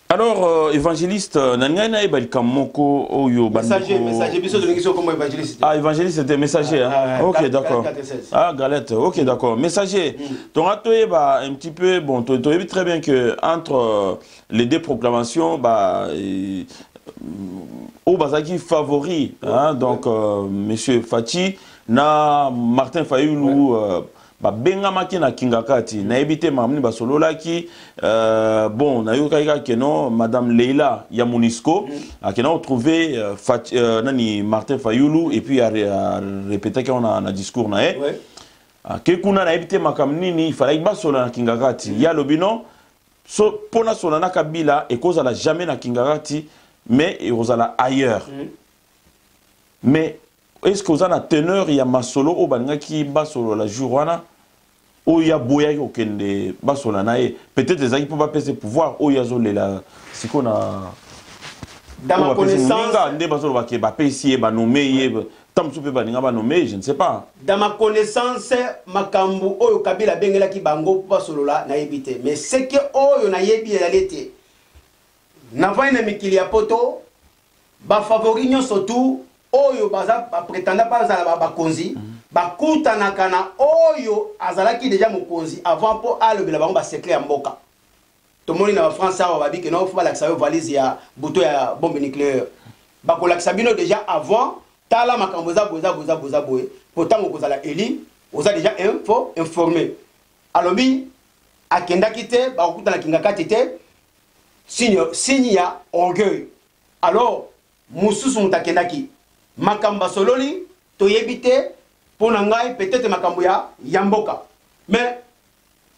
Alors, évangéliste, Nangana et Balkamoko, Oyo, messager, biso de l'église comme évangéliste. Ah, évangéliste, c'était messager, hein? Ok, d'accord. Ah, Galette, ok, d'accord. Messager. Donc, un petit peu, bon, tu as vu très bien que entre les deux proclamations, Obazaki favori, hein, donc, monsieur Fati, na Martin Fayoulou, benga maki na kingakati na ebite mamni basolola ki bon na yoka keno madame Leila ya Monisco akena retrouvé nani Martin Fayoulou et puis a répété qu'on a un discours na e ke kuna na ebite makamni ni fallait basola na kingakati ya lobino so pona sola na kabila et cause la jamais na kingakati mais et osala ailleurs mais est-ce que vous avez un teneur, il y a Masolo, ou qui basolo la jourwana, ou il y a Boya qui okende basolo nae. Peut-être les gens qui peuvent pas passer pouvoir, ou il y a zolé la. Si qu'on a. Dans ma connaissance. Ndé basolo ba ke ba pesi ba nommé, tam soupe ba ninga ba nommé, je ne sais pas. Dans ma connaissance, makambu oyo kabila bengela ki bango basolo la na ebité. Mais c'est que oyo na yebi la l'été. Na va na mikili ya poto, ba favori nyo surtout. Oyo baza prétendant pas à konzi bakuta nakana oyo azalaki déjà mokonzi avant pour aller le bango ba secret ya mboka to moni na France awa babi que non faut la savoir valise ya buto ya bombe nucléaire bakola sabino déjà avant tala makambo za boza boye pourtant okozala eli oza déjà informé alobi akenda kité bakuta na kinga katete signe ya orgueil alors mususu mutakenda ki makamba sololi to yebite pona ngai peut-être makambo ya yamboka mais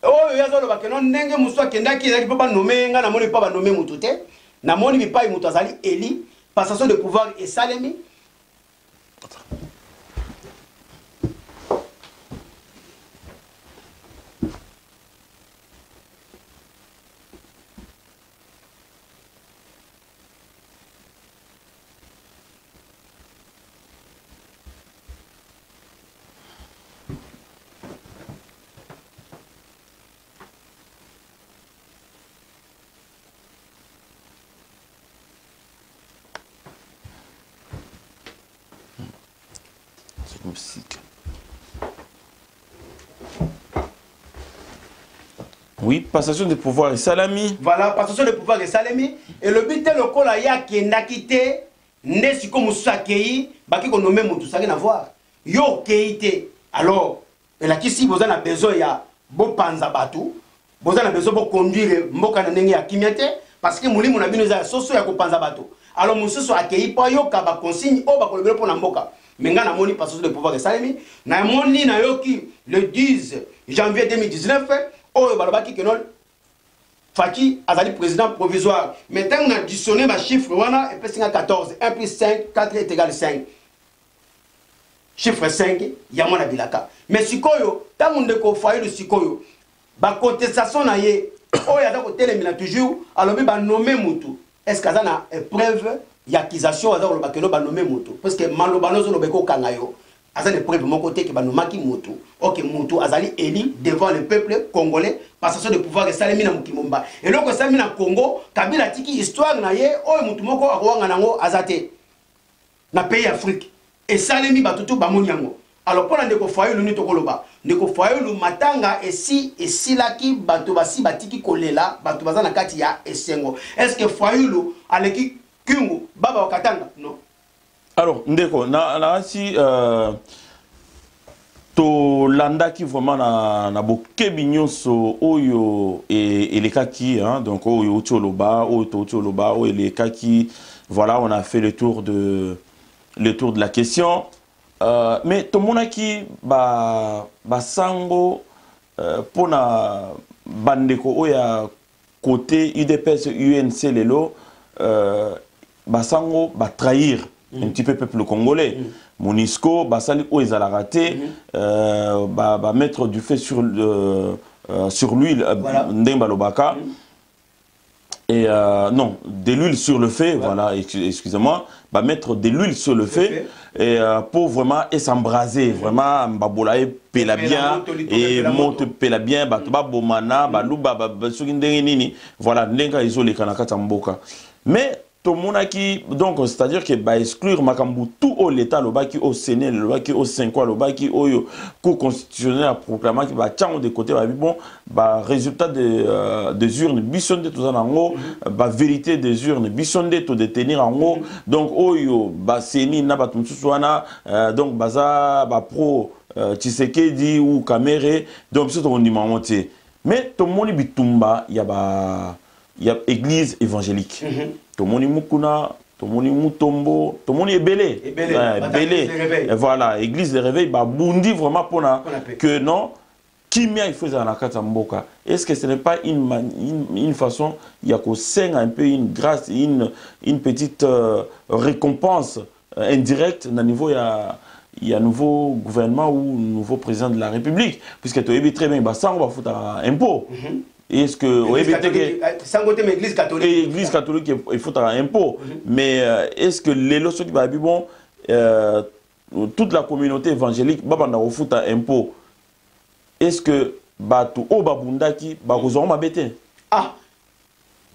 oyo yazolo bakeno ndenge muswa kendaki ezaki papa nomé nga na moni papa nomé mutu te na moni bipai mutu azali eli passation de pouvoir et salemi. Oui, passation de pouvoir et salami. Voilà, passation de pouvoir et salami. Et le but est le col à Yakenda quitté, n'est ce comme Sakei, baki qu'on nomme mon tout ça rien à voir. Yo keite. Alors, et là, si vous en avez besoin, il y a bon panzabatu, vous en avez besoin pour conduire Mboka Nengi à Kimiate, parce que Mouli mon ami nous a soso ya ko panzabatu. Alors, mon soso a kei pa yo kaba consigne, o ba ko le pour na Mboka. Mais nga na moni passation de pouvoir et salami. Na moni na yoki le 10 janvier 2019. Oh, balabaki que non, Fati Azali président provisoire. Maintenant, on a additionné ma chiffre, et puis 14. 1 plus 5, 4 est égal à 5. Chiffre 5, Yamona Bilaka. Mais Sikoyo, tant qu'on a foyer de Sikoyo, la contestation na ye, oh, il y a côté les toujours, alors il va nommer Moutou. Est-ce qu'il y a une preuve d'accusation à le nommer Moutou? Parce que Malobano Zolobeko Kangayo. Azali preuve mon côté que banomaki Moutou. Ok, Moutou Azali élu devant le peuple congolais, passation de pouvoir et Salemi na Mukimomba. Et là que Salemi na Congo, Kabila tiki histoire na ye, oh Moutou moko akwanga nango azate na pays Afrique. Et Salemi batutu bamunyango. Alors pour ndeko foyer lu nito koloba, ndeko foyer lu matanga et si laki batu basi batiki kolela, batu bazana kati ya esengo. Est-ce que foyer lu aleki kungu baba wakatanga? Non. Alors, ndeko, si to landa qui vraiment na bokebi nyonso oyo et les kaki, hein, donc oyo tcholoba, oyo to tcholoba, oyo les kaki, voilà, on a fait le tour de la question. Mais to monaki ba sango pona bandeko oya côté UDPS UNC lelo basango ba trahir un petit peu peuple congolais. Monisco, Basali Oezala raté, mettre du fait sur l'huile, Ndemba Lobaka. Et non, de l'huile sur le feu, voilà, excusez-moi, bah, mettre de l'huile sur le feu et pour vraiment s'embraser, vraiment, babola et pela bien, et monte pela bien, bah, tuba bomana, bah, luba, bah, nini, voilà, n'enga isolé kanakata mboka. Mais, tout le monde qui, donc, c'est-à-dire que, bah, exclure Makambu tout au l'État, le bas qui au Sénat, le bas qui au 5 le bas qui au cours constitutionnel à proclamer qui va tchang de côté, bah, bon, bah, résultat des urnes, bissonde tout ça en haut, bah, vérité des urnes, bissonde tout détenir en haut, donc, oyo, bah, Séni, n'a pas tout souana, donc, baza, bah, pro, Tshisekedi ou Kamere, donc, c'est tout le monde dit, mais tout le monde dit, il y a église évangélique. Tout le monde est Mukuna, tout le monde est Mutombo, tout le monde est belé. Voilà, église de réveil, bah, Bundi vraiment pour que non, qui il faut dans la Katamboka. Est-ce que ce n'est pas une façon, il y a qu'au sein un peu une grâce, une petite récompense indirecte au niveau, il y a un nouveau gouvernement ou un nouveau président de la République, puisque tu es très bien, bah, ça on va foutre un impôt. Est-ce que l'église catholique, l'église catholique il faut un impôt, mais est-ce que les lois qui va bon toute la communauté évangélique va au foot un impôt? Est-ce que batu o babundaki ba kozoma mabete? Ah,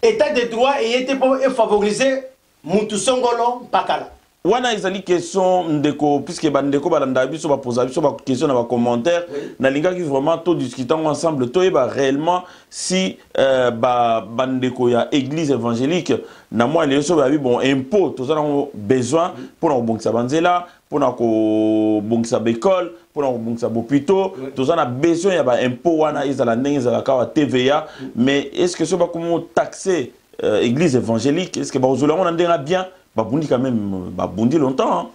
état de droit et été pour favoriser mutu songolo pakala. Wana ezali question ndeko puisque bandeko balanda biso ba poser biso ba question na ba commentaire na linga qui vraiment tout discutant ensemble to eba réellement si bandeko ya église évangélique na moi les so ba bon impôt tout ça on besoin pour na bongisa banzela pour na ko bongisa bécole pour na bongisa bopito tout ça na besoin ya ba impôt wana ezala ndenge ezala ka TVA mais est-ce que so ba comment taxer église évangélique est-ce que ba ozola on ndenge bien Babundi quand même, Babundi longtemps. Hein?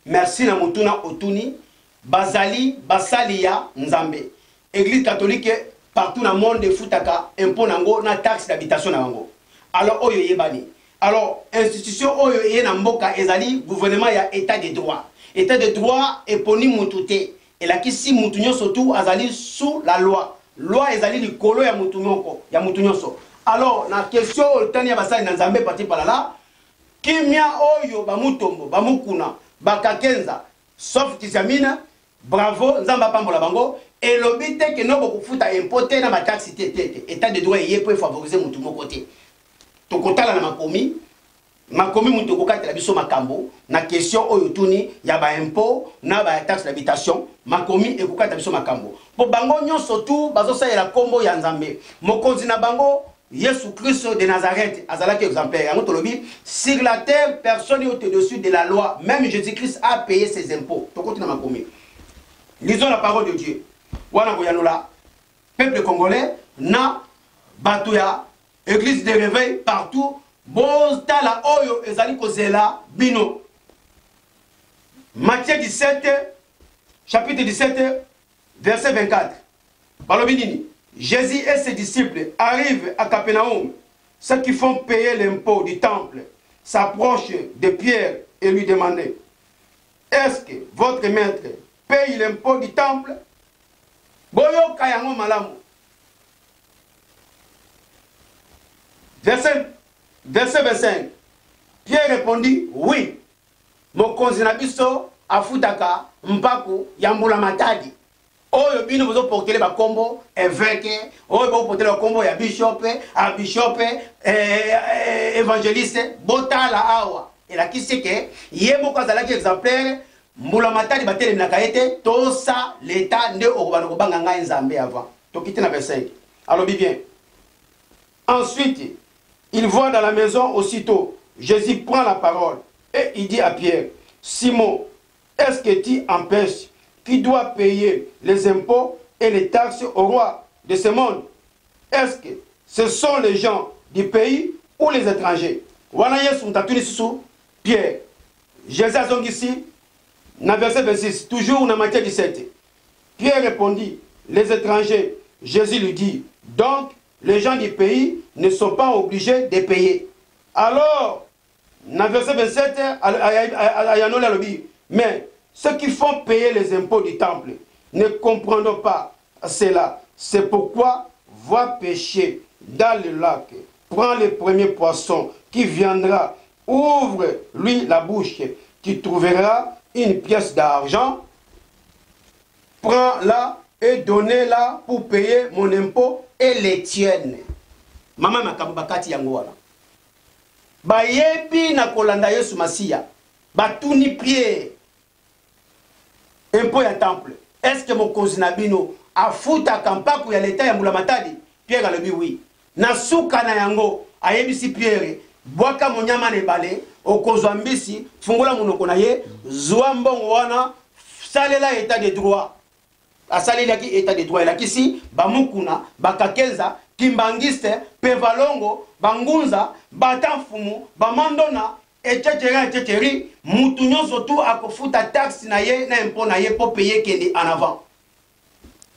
Merci na mutuna otuni, Bazali, Basalia, Nzambe. Église catholique partout dans le monde de Futaka, impôt nango na taxe d'habitation nango. Alors oyo yebani. Alors institution oyo yena mboka ezali gouvernement ya état de droit. État de droit eponi mutute. Et là qui si mutunyo surtout azali sous la loi. Loi ezali likolo ya mutunyoko, ya mutunyoso. Alors na question otani ya Basali na Nzambe parti par là. Kimia oyo bamutombo bamukuna bakakenza sauf Tizamina bravo nzamba pambola bango et lobite que no bokufuta importer na mataxi tete état de droit yé pour favoriser mutu moko te to kotala na makomi mutu kokatela biso makambo na question oyo tuni ya ba impôt na ba taxe d'habitation makomi ekokata biso makambo po bango nyonso tu bazosalela kombo ya Nzambe mokonzi na bango Jésus Christ de Nazareth, azalaki exemplaire. Sur la terre, personne n'est au-dessus de la loi. Même Jésus-Christ a payé ses impôts. Lisons la parole de Dieu. Wana Goyanola, peuple congolais, na Batouya, église de réveil partout. Bozta la oyo ezali kozela bino. Matthieu 17, chapitre 17, verset 24. Balobinini. Jésus et ses disciples arrivent à Capernaum. Ceux qui font payer l'impôt du temple s'approchent de Pierre et lui demandent: est-ce que votre maître paye l'impôt du temple? Boyo kayango malamu. Verset 25. Pierre répondit: oui. Mokonzi na biso afutaka mpaku yambula matadi. Oyo bino bozo porter ba kombo évêque, oyo bozo porter ba kombo ya bishop, a bishop, évangéliste, botala awa. Et là qui sait que yemo kwa zalaki exemplaire, mbula matadi batele na kaete, to ça l'état nde okobana ko banga nga Nzambe avant. To quitter na verset 5. Alors bien. Ensuite, il voit dans la maison aussitôt, Jésus prend la parole et il dit à Pierre: Simon, est-ce que tu empêches qui doit payer les impôts et les taxes au roi de ce monde? Est-ce que ce sont les gens du pays ou les étrangers? Wana Yesu mtatuni susu Pierre. Jésus a donc ici, dans verset 26, toujours dans Matthieu 17. Pierre répondit: les étrangers. Jésus lui dit: donc les gens du pays ne sont pas obligés de payer. Alors, dans verset 27, mais ceux qui font payer les impôts du temple ne comprennent pas cela. C'est pourquoi vos péchés dans le lac prends le premier poisson qui viendra, ouvre-lui la bouche, tu trouveras une pièce d'argent, prends-la et donnez-la pour payer mon impôt et les tiennes. Maman makambakati yango wana. Bayebi na kolanda Yesu Masiya. Batuni Pierre. Impôt ya temple. Est-ce que mon cousin Nabino a fouta kampaku ya l'état ya Mbulamatadi? Pierre a le dit oui. Na suka na yango ayebisi Pierre. Boaka monyama ne bale. Okozwa mbisi. Fungula munoko na ye. Zwa mbongo wana. Salela état de droit. Asalela ki état de droit. Elaki si. Bamukuna. Bakakenza. Kimbangiste. Pevalongo. Bangunza. Batanfumu. Bamandona. Etcheteri. Moutounyo surtout à kofuta taxe na ye. Na impôt na ye. Pour payer kende en avant.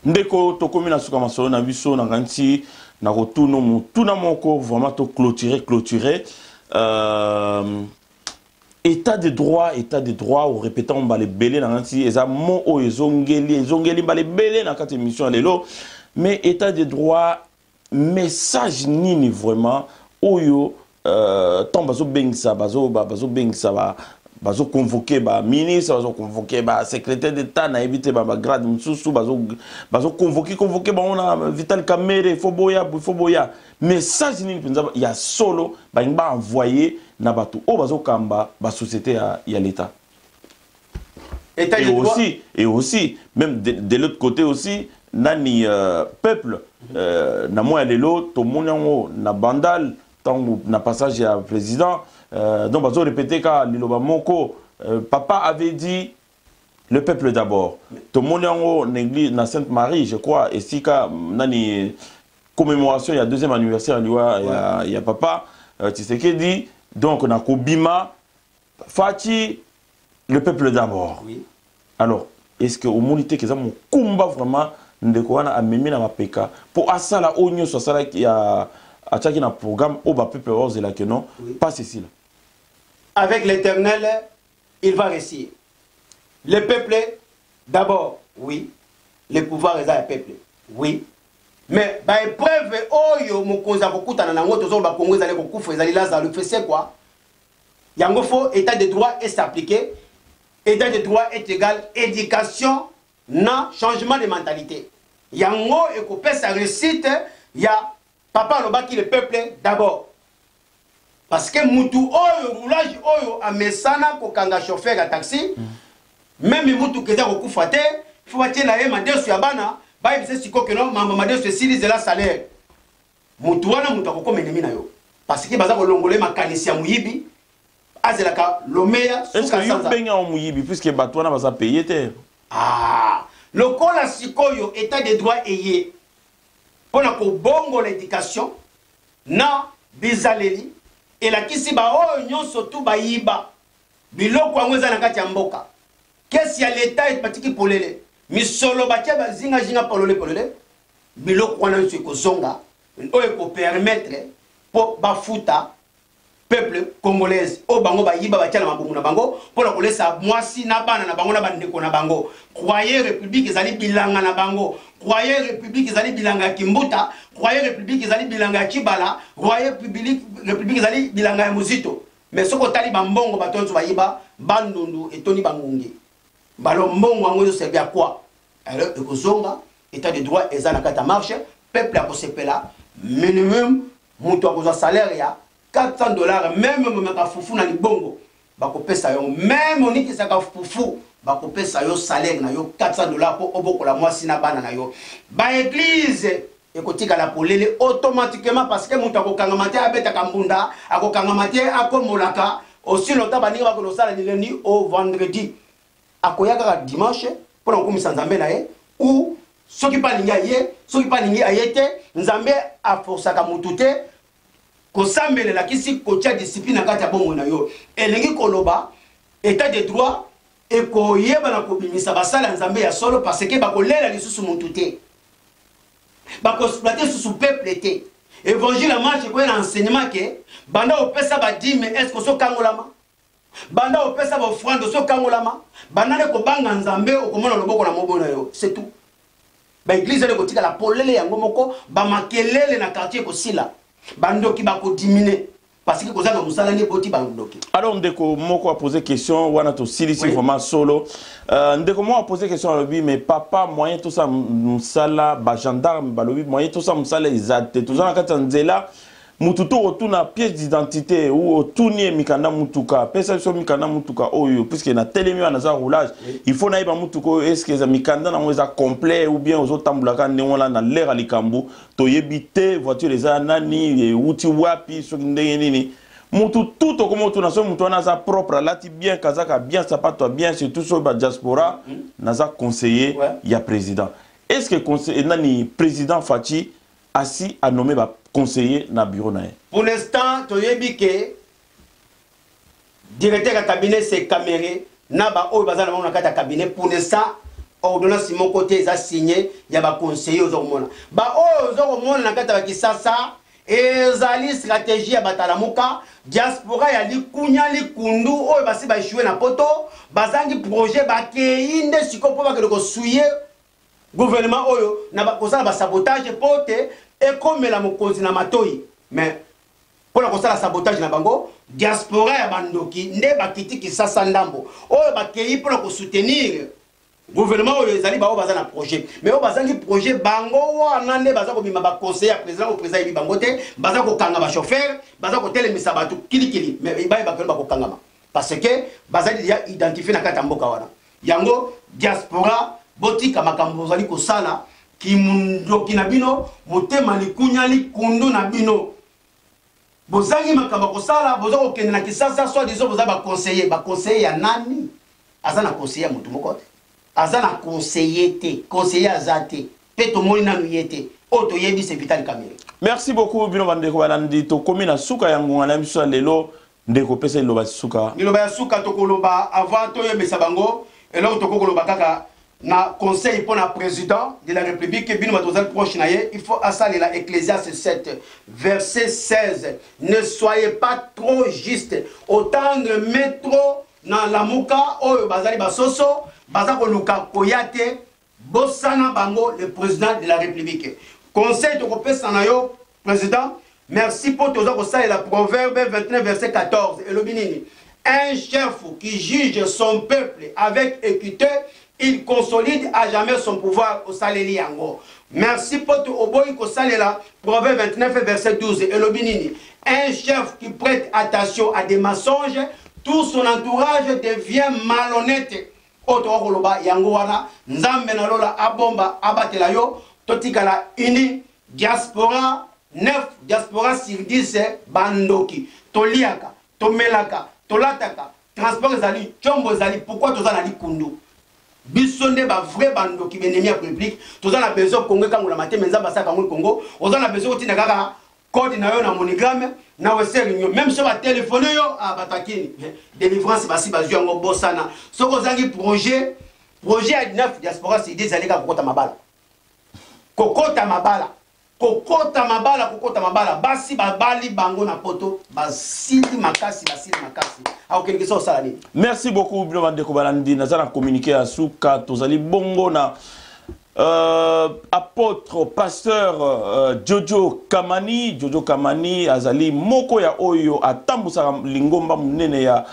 Ndeko tokomi na suka masolo na biso na kanti na rotuno mutuna moko vraiment to clôturer état de droit au répétant ba les belé na kanti eza mo o ezongeli ba les belé na kati émission lelo mais état de droit message nini vraiment oyo tant bazo bengisa bazo convoquer ba ministre, bazo convoquer ba secrétaire d'état na éviter ba grade msusu bazo convoquer ba on a Vital Kamerhe foboya message ni penza ya solo ba ngba envoyer na bato o bazo kamba ba société ya l'état et aussi même de l'autre côté aussi nani peuple na moya lelo to monyango na bandal tant na passage à président. Donc, je vais répéter que Liloba Moko, papa avait dit le peuple d'abord. Tout le monde en église, dans Sainte-Marie, je crois, et si nani commémoration, il y a deuxième anniversaire, il y a papa, tu sais qu'il dit, donc on a Kobima, Fati, le peuple d'abord. Oui. Alors, est-ce que au monité que ça mon combat vraiment, ndekwana a mimi na mapeka pour asala onyo so sala qui a attaqué un programme au bas peuple rose là que non, pas ceci là. Avec l'Éternel, il va réussir. Le peuple, d'abord, oui. Le pouvoir est à le peuple, oui. Mais, par épreuve, oyo mokoza kokuta na nango tozo ba Congo ezali kokufa ezali Lazare le fait c'est quoi? Yango fo état de droit est appliqué. État de droit est égal éducation na changement de mentalité. Yango ekopé sa réussite, ya papa lobaki le peuple d'abord. Parce que mutu oyo roulage oyo a mesana ko kanga chauffeur à taxi même mutu keza ko kufate faut batie na yema desu ya bana ba ibise siko que non mama desu sili de la salaire mutu wana mutu ko komene mina yo parce que baza ko longole makanisi ya muyibi azela ka lomeya est-ce que yo benga o muyibi puisque batwana baza payer te lokola sikoyo état de droit eye pona ko bongo l'éducation na bizaleli et la kisi ba o nyonso tu ba yiba biloko yango eza na kati ya mboka kesi ya l'état epatiki polele misolo batia bazinga polole biloko wana nyonso ekozonga oyo ekopermettre po bafuta peuple congolaise o bango ba yiba batia na mabongo na bango mpona kolesa mwasi na bana na bango na bandeko na bango croyez république ezali bilanga na bango croyez république ezali bilanga ya Kimbuta croyez république ezali bilanga ya Kibala croyez république ezali bilanga ya Muzito mais soko tali bambongo batonzo bayiba bandundu etoni bangungi balo mbongo yango yo servi à quoi alors ekozonga état de droit ezala kata marche peuple a kosepela minimum mutu akozwa salaire ya $400 même momeka fufu na libongo bakopesa yo même oniki saka fufu bakopesa yo salaire na yo $400 po obokola mwasi na bana na yo ba église ekotika la polele automatiquement parce que mutu akokanga mate abeta kambunda akokanga mate akomolaka aussi longtemps baninga bakolosala ni lundi au vendredi akoyaka dimanche pour komisa nzambe na ye ou soki pa lingi aye soki pa lingi ayete nzambe aforsaka mutu te kosambelela kisi kotia discipline na kati ya bongo na yo elingi koloba état de droit ekoyeba na kobimisa basala nzambe ya solo parce que bakolela lisusu mutu te bakosploiter susu peuple te évangile marche ko na enseignement ke banda opesa ba dime est-ce que so kangolama banda opesa ba offrande so kangolama banda ne ko banga nzambe okomona loboko na mobona yo c'est tout ba église ne kotika la polele yango moko ba makelele na quartier ko sila bandoki bako diminuer parce que kozanga musala ne boti bandoki. Alors ndeko moko a posé question wana to silisi vraiment solo. Ndeko moko a posé question à lobi mais papa moyen tout ça musala ba gendarme ba lobi moyen tout ça musala exact tout ça na kati nzela mututo otuna pièce d'identité ou otuni mikanda mutuka pesa so mikanda mutuka oyo puisque na telemi wana za roulage il faut naïba mutuko est-ce que za mikanda na moza complet ou bien aux tambula ka ndongola na l'air à likambu to yebite voiture les anani uti wapi so ndenge nini mutu tout comme otuna so mutu na za propre lati bien kazaka bien sapato bien surtout so ba diaspora na za conseiller ya président est-ce que conseiller nani président Fachi assis à nommer ba conseiller na bureau na. Pour l'instant, tu as dit que directeur de cabinet c'est caméré, na ba o bazana na kata cabinet pour l'instant ordonnance mon côté ils a signé, il y a ba conseiller aux hommes. Ba o aux hommes na kata ba kisasa ezali stratégie ya batalamuka diaspora ya likunya likundu o basi ba échouer na poto bazangi projet ba keinde sikopo ba ke ko suyer gouvernement oyo na ba kozala ba sabotage pote et comme la mokozi na matoi mais pour la sabotage na bango diaspora ya bandoki nde bakiti kisasa ndambo oyo bakei pour ko soutenir gouvernement oyo ezali ba o baza na projet mais o bazangi projet bango wana nde baza ko bima ba conseiller président au président yi bango te baza ko kanga ba chauffeur baza ko telemisa batu kilikili mais ba ko kangama parce que bazali ya identifier na kata mboka wana yango diaspora botika makambo zali ko sala ki mundoki na bino motema likunya likundu na bino bozangi makamba kosala boza kokende na kisasa soit disons boza ba conseiller ya nani azana conseiller mutu moko te azana conseiller te conseiller azate pe to moni nanu yete oto yebi c'est vital caméré. Merci beaucoup bino bandeko banandi to komina suka yango na biso lelo ndeko pesa loba suka loba ya suka to koloba avant to yebesa bango elo to koloba kaka na conseil pour le président de la République, il faut assaler la Ecclésiaste 7, verset 16. Ne soyez pas trop juste. Autant de métro dans la mouka, oh, bazali basoso, bazako luka koyate, bossana bango, le président de la République. Conseil de Copé Sanayo, président, merci pour tout ça, et la Proverbe 29, verset 14. Et le binini. Un chef qui juge son peuple avec équité, il consolide à jamais son pouvoir au Saléli Yango. Merci pour tout Oboï au Saléla, Proverbe 29, verset 12. Et le binini. Un chef qui prête attention à des mensonges, tout son entourage devient malhonnête. Otoroba Yangoana, Nzambe Nalola Abomba Abatelayo, Totikala Ini, Diaspora 9, Diaspora sur 10, Bandoki, Toliaka, Tomelaka, Tolataka, Transport Zali, Chombo Zali, pourquoi tu as dit Kundu? Bissonde ba vrai bando qui ennemi à public, tu as besoin Congo quand la matin menza basa Congo Congo, on a besoin de kaka code na yo na monogramme na wese réunion même sur ba téléphone yo a batakini délivrance basi bazu ngo bosana soko zangi projet à 9 diaspora c'est des allés kokota mabala kokota mabala basi babali bango na poto basili makasi aukeni so sala ni. Merci beaucoup Bino Bandeko Balandi nazana communiquer à Souka tozali bongo na apôtre pasteur Jojo Kamani azali moko ya oyo atambusa lingomba munene ya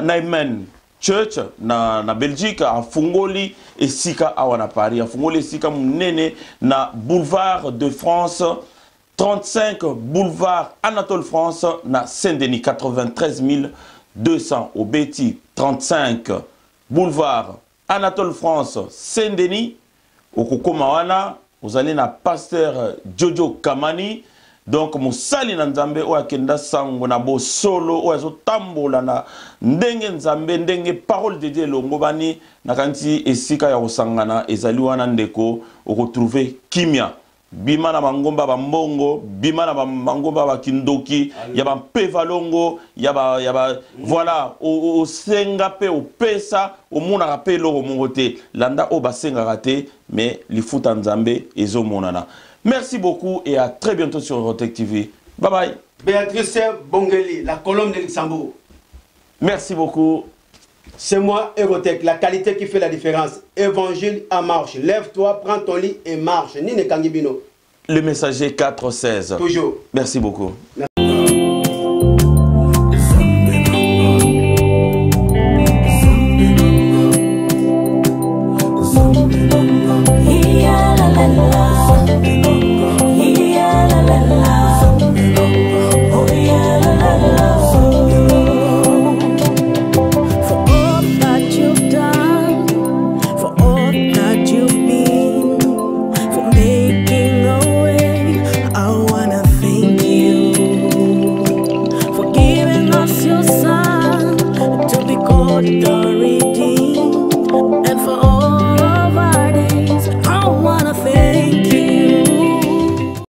Naiman Church na Belgique afungoli esika awana Paris afungoli esika munene na boulevard de France 35 boulevard Anatole France na Saint-Denis 93 200 au Betty 35 boulevard Anatole France Saint-Denis au Kokomawana vous allez na pasteur Jojo Kamani donc musali na nzambe o akenda sango na bo solo o azo tambola na ndenge nzambe ndenge parole de Dieu longo bani na kanti esika ya osangana ezali wana ndeko o retrouver kimia bima na mangomba ba mbongo bima na mangomba ba kindoki ya ba pevalongo ya ba voilà o senga pe o pesa o mona rapelo o mongote landa o basenga raté mais li futa nzambe ezo monana. Merci beaucoup et à très bientôt sur Eurotech TV. Bye bye. Béatrice Bongeli, la colonne de Luxembourg. Merci beaucoup. C'est moi, Eurotech, la qualité qui fait la différence. Évangile en marche. Lève-toi, prends ton lit et marche. Nine Kangibino. Le Messager 416. Toujours. Merci beaucoup. Your son to be called